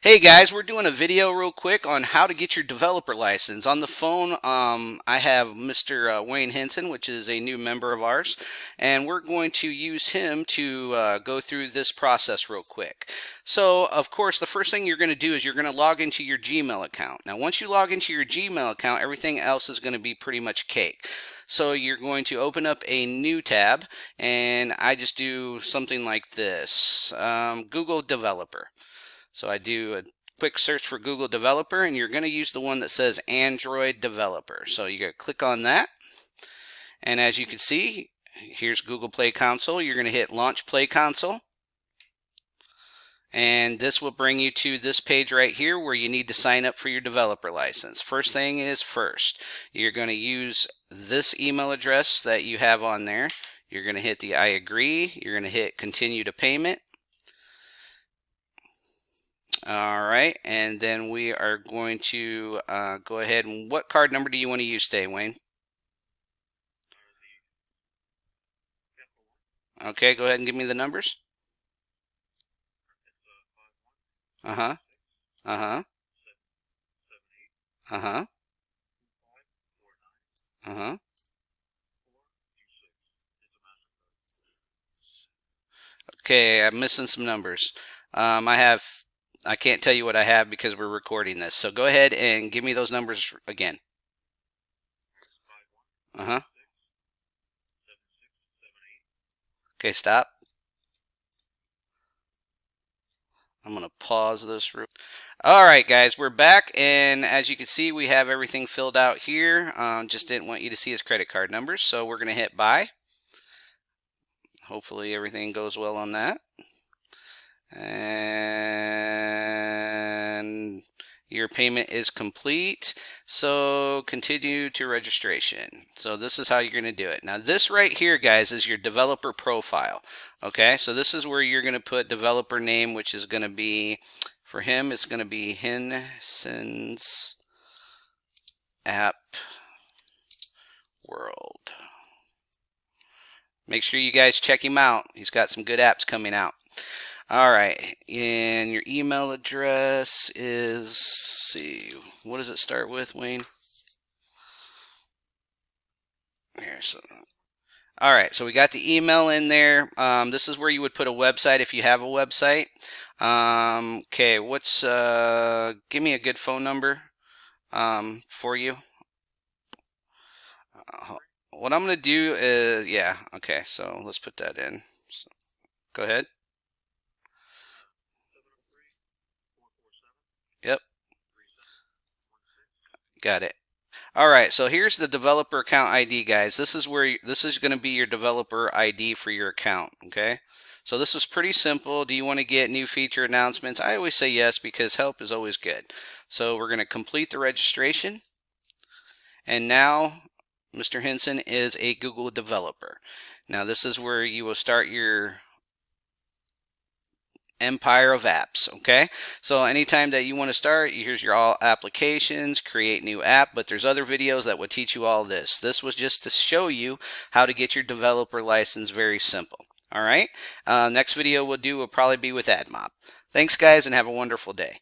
Hey guys, we're doing a video real quick on how to get your developer license. On the phone, I have Mr. Wayne Henson, which is a new member of ours, and we're going to use him to go through this process real quick. So, of course, the first thing you're going to do is you're going to log into your Gmail account. Now, once you log into your Gmail account, everything else is going to be pretty much cake. So you're going to open up a new tab, and I just do something like this, Google Developer. So I do a quick search for Google Developer, and you're going to use the one that says Android Developer. So you got to click on that, and as you can see, here's Google Play Console. You're going to hit Launch Play Console, and this will bring you to this page right here where you need to sign up for your developer license. First thing is first, you're going to use this email address that you have on there. You're going to hit the I agree. You're going to hit Continue to Payment. All right, and then we are going to go ahead and what card number do you want to use today, Wayne? Okay, go ahead and give me the numbers. Uh-huh. Uh-huh. Uh-huh. Uh-huh. Okay, I'm missing some numbers. I can't tell you what I have because we're recording this. So go ahead and give me those numbers again. Uh-huh. Okay, stop. I'm going to pause this. All right, guys, we're back, and as you can see, we have everything filled out here. Just didn't want you to see his credit card numbers, so we're going to hit buy. Hopefully everything goes well on that. And your payment is complete, so continue to registration. So this is how you're going to do it. Now this right here, guys, is your developer profile. Okay, so this is where you're going to put developer name, which is going to be, for him, it's going to be Henson's App World. Make sure you guys check him out. He's got some good apps coming out. All right, and your email address is, let's see, what does it start with, Wayne? Here, so, all right, so we got the email in there. This is where you would put a website if you have a website. Okay, give me a good phone number for you. What I'm going to do is, yeah, okay, so let's put that in. So, go ahead. Yep. Got it. All right, so here's the developer account ID, guys. This is going to be your developer ID for your account, okay? So this is pretty simple. Do you want to get new feature announcements? I always say yes because help is always good. So we're going to complete the registration. And now Mr. Henson is a Google developer. Now this is where you will start your empire of apps. Okay, so anytime that you want to start, here's your all applications, create new app, but there's other videos that would teach you all this. This was just to show you how to get your developer license. Very simple. All right, next video we'll probably be with AdMob. Thanks guys, and have a wonderful day.